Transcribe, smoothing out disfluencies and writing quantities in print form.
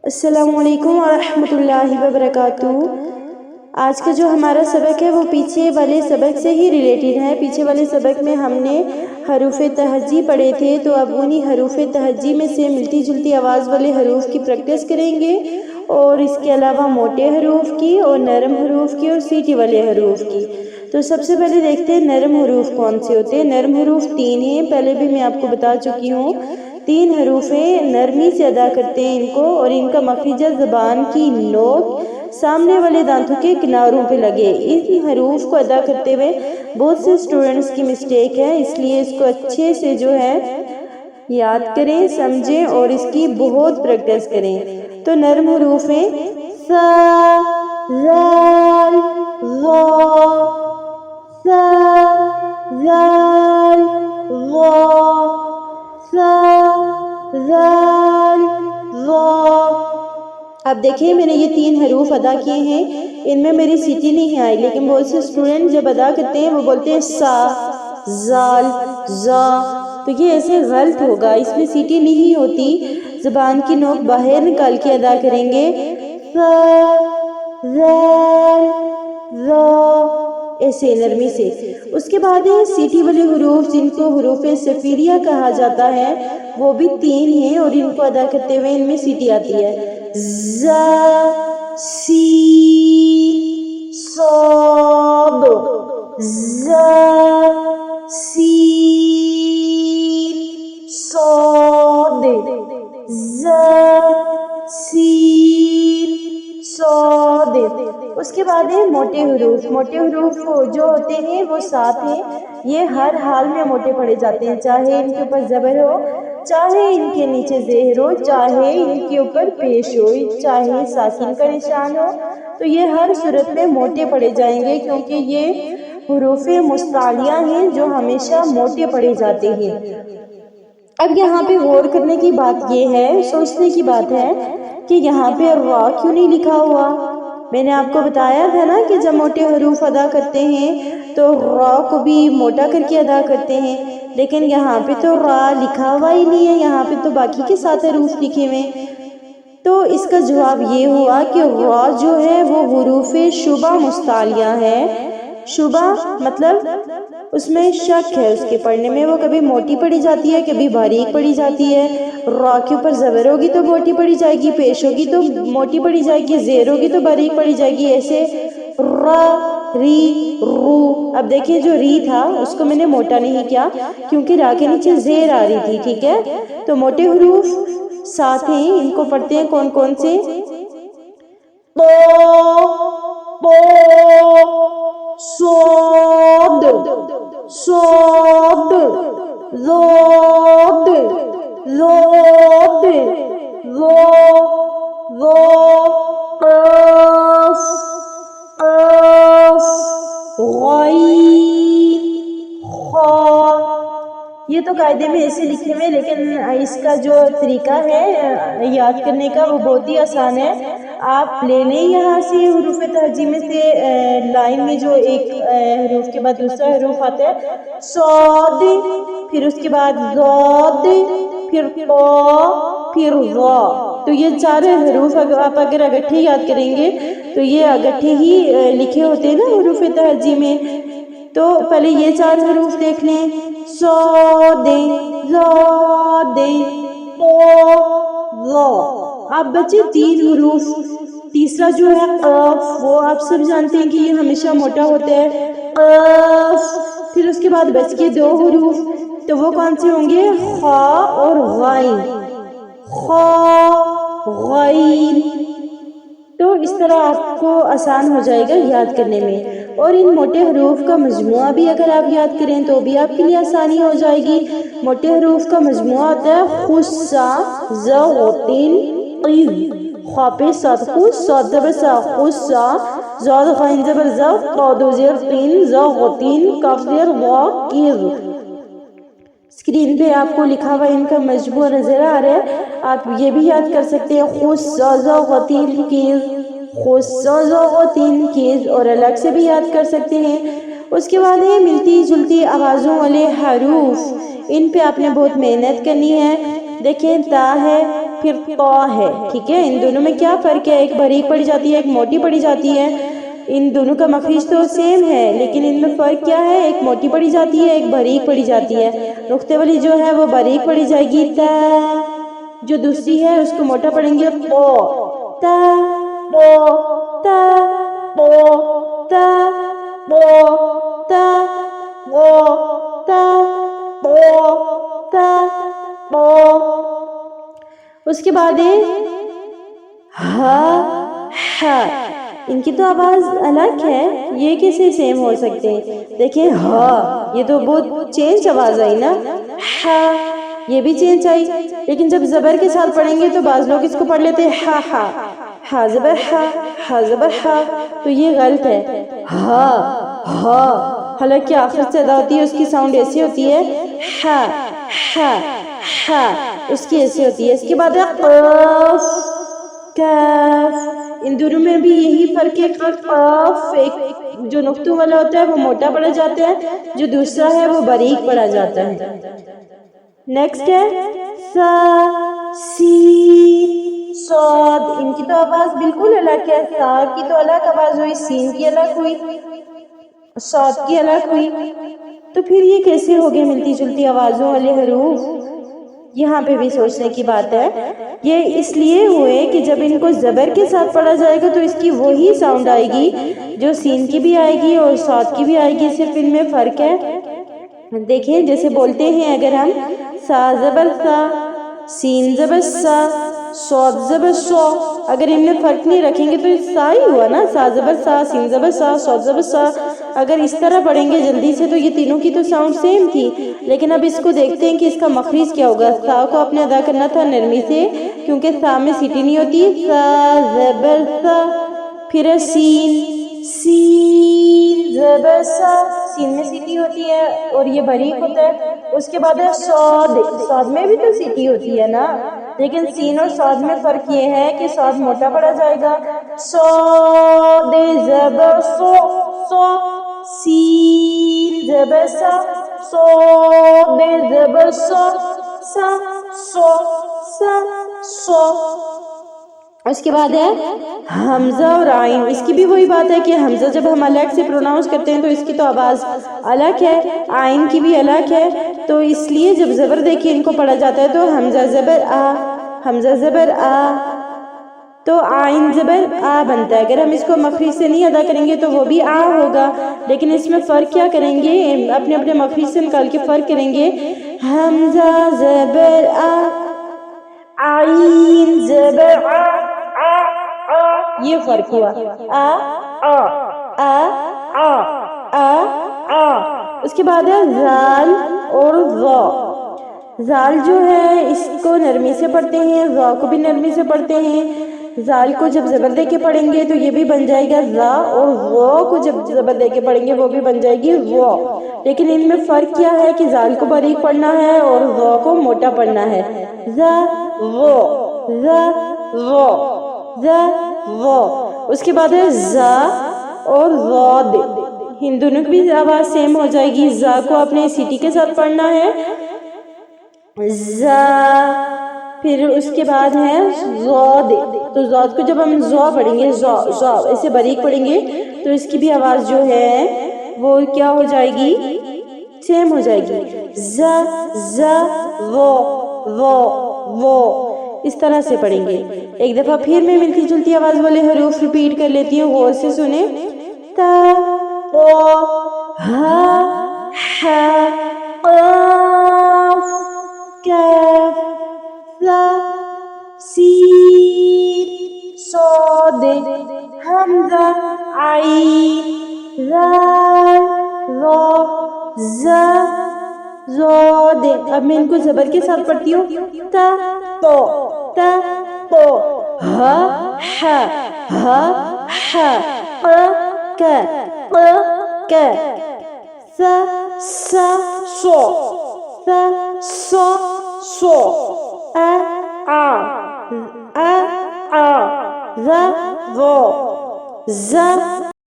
السلام علیکم ورحمۃ اللہ وبرکاتہ۔ آج کا جو ہمارا سبق ہے وہ پیچھے والے سبق سے ہی ریلیٹڈ ہے۔ پیچھے والے سبق میں ہم نے حروف تہجی پڑھے تھے، تو اب انہی حروف تہجی میں سے ملتی جلتی آواز والے حروف کی پریکٹس کریں گے، اور اس کے علاوہ موٹے حروف کی اور نرم حروف کی اور سیٹی والے حروف کی۔ تو سب سے پہلے دیکھتے ہیں نرم حروف کون سے ہوتے ہیں۔ نرم حروف 3 ہیں، پہلے بھی میں آپ کو بتا چکی ہوں۔ 3 حروف ہیں، نرمی سے ادا کرتے ہیں ان کو، اور ان کا مخرج زبان کی نوک سامنے والے دانتوں کے کناروں پہ لگے۔ ان حروف کو ادا کرتے ہوئے بہت سے اسٹوڈنٹس کی مسٹیک ہے، اس لیے اس کو اچھے سے جو ہے یاد کریں، سمجھیں اور اس کی بہت پریکٹس کریں۔ تو نرم حروف ہیں سا، زال، ظا، سا، زال، ظا، سا، زال، ظا۔ اب دیکھیں میں نے یہ 3 حروف ادا کیے ہیں، ان میں میری سیٹی نہیں آئی، لیکن بہت سے اسٹوڈنٹ جب ادا کرتے ہیں وہ بولتے ہیں سا، زال، زا، تو یہ ایسے غلط ہوگا، اس میں سیٹی نہیں ہوتی، زبان کی نوک باہر نکال کے ادا کریں گے۔ سا، زال، زا، ایسے نرمی سے۔ اس کے بعد ہے سیٹی والے حروف، جن کو حروف صفیریہ کہا جاتا ہے، وہ بھی 3 ہیں، اور ان کو ادا کرتے ہوئے ان میں سیٹی آتی ہے۔ زا، سین، صاد، زا، سین، صاد، زا، سین، صاد۔ اس کے بعد ہے موٹے حروف۔ موٹے حروف جو ہوتے ہیں وہ 7 ہیں، یہ ہر حال میں موٹے پڑھے جاتے ہیں، چاہے ان کے اوپر زبر ہو، چاہے ان کے نیچے زہر ہو، چاہے ان کے اوپر پیش ہو، چاہے ساکن کا نشان ہو، تو یہ ہر صورت میں موٹے پڑھے جائیں گے، کیونکہ یہ حروف مستعلیہ ہیں جو ہمیشہ موٹے پڑھے جاتے ہیں۔ اب یہاں پہ غور کرنے کی بات یہ ہے، سوچنے کی بات ہے کہ یہاں پہ را کیوں نہیں لکھا ہوا۔ میں نے آپ کو بتایا تھا نا کہ جب موٹے حروف ادا کرتے ہیں تو را کو بھی موٹا کر کے ادا کرتے ہیں، لیکن یہاں پہ تو را لکھا ہوا ہی نہیں ہے، یہاں پہ تو باقی کے 7 حروف لکھے ہوئے ہیں۔ تو اس کا جواب یہ ہوا کہ را جو ہے وہ حروف شبہ مستعلیہ ہے۔ شبہ مطلب اس میں شک ہے، اس کے پڑھنے میں وہ کبھی موٹی پڑھی جاتی ہے، کبھی باریک پڑھی جاتی ہے۔ را کے اوپر زبر ہوگی تو موٹی پڑھی جائے گی، پیش ہوگی تو موٹی پڑھی جائے گی، زیر ہوگی تو باریک پڑھی جائے گی، ایسے را، ری، رو۔ اب دیکھیں جو ری تھا اس کو میں نے موٹا نہیں کیا، کیونکہ را کے نیچے زیر آ رہی تھی، ٹھیک ہے۔ تو موٹے حروف 7 ہیں، ان کو پڑھتے ہیں کون کون سے؟ طا، طا، صاد، صاد، ضاد، ضاد، ظا، ظا، قاف، قاف، غین، خا۔ یہ تو قاعدے میں ایسے لکھے ہوئے، لیکن اس کا جو طریقہ ہے یاد کرنے کا وہ بہت ہی آسان ہے۔ آپ لے لیں یہاں سے حروف تہجی میں سے لائن میں جو ایک حروف کے بعد دوسرا حروف آتا ہے، صاد، پھر اس کے بعد ضاد، پھر طا، پھر ظا۔ تو یہ 4 حروف آپ اگر اگٹھے یاد کریں گے تو یہ اگٹھے ہی لکھے ہوتے ہیں نا حروف تہجی میں۔ تو پہلے یہ 4 حروف دیکھ لیں، صاد، ضاد، طا، ظا۔ اب بچے 3 حروف، تیسرا جو ہے قاف، وہ آپ سب جانتے ہیں کہ یہ ہمیشہ موٹا ہوتا ہے، قاف۔ پھر اس کے بعد بچ کے 2 حروف، تو وہ کون سے ہوں گے؟ خا اور غائن، خا، غائن۔ تو اس طرح آپ کو آسان ہو جائے گا یاد کرنے میں، اور ان موٹے حروف کا مجموعہ بھی اگر آپ یاد کریں تو بھی آپ کے لیے آسانی ہو جائے گی۔ موٹے حروف کا مجموعہ ہوتا ہے خسا، زغتن، قذ، خا پہ 7 خس، صاد زبر سا، خسا، زاد غین زبر زا، قاد زیر قین، زغتن، کاف زیر وا، قذ۔ اسکرین پہ آپ کو لکھا ہوا ان کا مجموعہ نظر آ رہا ہے، آپ یہ بھی یاد کر سکتے ہیں، خسا، زغتن، قذ، خسا، زغتن، قذ، اور الگ سے بھی یاد کر سکتے ہیں۔ اس کے بعد ہے ملتی جلتی آوازوں والے حروف، ان پہ آپ نے بہت محنت کرنی ہے۔ دیکھیں تا ہے، پھر طا ہے، ٹھیک ہے؟ ان دونوں میں کیا فرق ہے؟ ایک باریک پڑی جاتی ہے، ایک موٹی پڑی جاتی ہے۔ ان دونوں کا مخرج تو سیم ہے، لیکن ان میں فرق کیا ہے؟ ایک موٹی پڑی جاتی ہے، ایک باریک پڑی جاتی ہے۔ نقطے والی جو ہے وہ باریک پڑی جائے گی، تا۔ جو دوسری ہے اس کو موٹا پڑھیں گے، قو، تا، قو، تا، قو، تا، قو، تا، قو، تا، قو، تا، قو۔ اس کے بعد ہے ہا، ہا۔ ان کی تو آواز الگ ہے، یہ کیسے سیم ہو سکتے ہیں؟ دیکھیں ہا، یہ تو بہت چینج آواز آئی نا۔ ہا، یہ بھی چینج آئی، لیکن جب زبر کے ساتھ پڑھیں گے تو بعض لوگ اس کو پڑھ لیتے ہیں ہا ہا، ہا زبر ہا، ہا زبر ہا، تو یہ غلط ہے۔ ہا، ہا، حالانکہ آخر سے ادا ہوتی ہے اس کی ساؤنڈ ایسی ہوتی ہے، ہا، ہا، ہا، اس کی ایسی ہوتی ہے۔ اس کے بعد ہے قاف، کاف۔ ان دونوں میں بھی یہی فرق ہے کہ قاف ایک جو نقطوں والا ہوتا ہے وہ موٹا پڑا جاتا ہے، جو دوسرا ہے وہ باریک پڑا جاتا ہے۔ نیکسٹ ہے سا، سین، صاد۔ ان کی تو آواز بالکل الگ ہے، سا کی تو الگ آواز ہوئی، سین کی الگ ہوئی، صاد کی الگ ہوئی، تو پھر یہ کیسے ہو گئے ملتی جلتی آوازوں والے حروف؟ یہاں پہ بھی سوچنے کی بات ہے۔ یہ اس لیے ہوئے کہ جب ان کو زبر کے ساتھ پڑھا جائے گا تو اس کی وہی ساؤنڈ آئے گی جو سین کی بھی آئے گی اور صاد کی بھی آئے گی، صرف ان میں فرق ہے۔ دیکھیں جیسے بولتے ہیں اگر ہم سا زبر سا، سین زبر سا، صاد زبر سو، اگر ان میں فرق نہیں رکھیں گے تو سا ہی ہوا نا، سا زبر سا، سین زبر سا، صاد زبر سا۔ اگر اس طرح پڑھیں گے جلدی سے تو یہ تینوں کی تو ساؤنڈ سیم تھی، لیکن اب اس کو دیکھتے ہیں کہ اس کا مخرج کیا ہوگا۔ سا کو آپ نے ادا کرنا تھا نرمی سے، کیونکہ سا میں سیٹی نہیں ہوتی، سا زبر سا، پھر سین، سین زبر سا، سین میں سیٹی ہوتی ہے اور یہ باریک ہوتا ہے۔ اس کے بعد ہے صاد، صاد میں بھی تو سیٹی ہوتی ہے نا، لیکن سین اور صاد میں فرق یہ ہے کہ صاد موٹا پڑا جائے گا، صاد زبر سو، سو، سین زبر سا، صاد زبر سو، سا، سو، سا، سو۔ اس کے بعد ہے حمزہ اور عین۔ اس کی بھی وہی بات ہے کہ حمزہ جب ہم الگ سے پروناؤنس کرتے ہیں تو اس کی تو آواز الگ ہے، عین کی بھی الگ ہے، تو اس لیے جب زبر دے کے ان کو پڑھا جاتا ہے تو حمزہ زبر آ، حمزہ زبر آ، تو عین زبر آ بنتا ہے۔ اگر ہم اس کو مخرج سے نہیں ادا کریں گے تو وہ بھی آ ہوگا، لیکن اس میں فرق کیا کریں گے؟ اپنے اپنے مخرج سے نکال کے فرق کریں گے۔ حمزہ زبر آ، عین زبر آ، یہ فرق ہوا، آ، آ، آ، آ، آ، آ۔ اس کے بعد ہے زال اور ظا۔ زال جو ہے اس کو نرمی سے پڑھتے ہیں، ظا کو بھی نرمی سے پڑھتے ہیں۔ زال کو جب زبر دے کے پڑھیں گے تو یہ بھی بن جائے گا ظا، اور ظا کو جب زبر دے کے پڑھیں گے وہ بھی بن جائے گی ظا، لیکن ان میں فرق کیا ہے کہ زال کو باریک پڑھنا ہے اور ظا کو موٹا پڑھنا ہے۔ ظا، ظا، ظا، ظا، ظا، ظا۔ اس کے بعد ہے زا اور ضاد۔ ان دونوں کی بھی آواز سیم ہو جائے گی، زا کو اپنے سیٹی کے ساتھ پڑھنا ہے، زا، پھر اس کے بعد ہے ضاد۔ تو ضاد کو جب ہم زا پڑھیں گے، زا، زا ایسے باریک پڑھیں گے تو اس کی بھی آواز جو ہے وہ کیا ہو جائے گی؟ سیم ہو جائے گی، زا، زا، وا، وا، وا، اس طرح سے پڑھیں گے۔ ایک دفعہ پھر میں ملتی جلتی آواز والے حروف ریپیٹ کر لیتی ہوں، غور سے سنیں۔ تا، قا، ہا، حا، قاف، کاف، ثا، سین، صاد، حمزہ، عین، زال، ظا، زا، ضاد۔ اب میں ان کو زبر کے ساتھ پڑھتی ہوں، تا، تو، تا، تو، ہا، ہا، ہا، ہا، قا، کا، قا، کا، سا، سا، سو، سا، سا، سو، آ، آ، آ، آ، ذا، ظا، زا،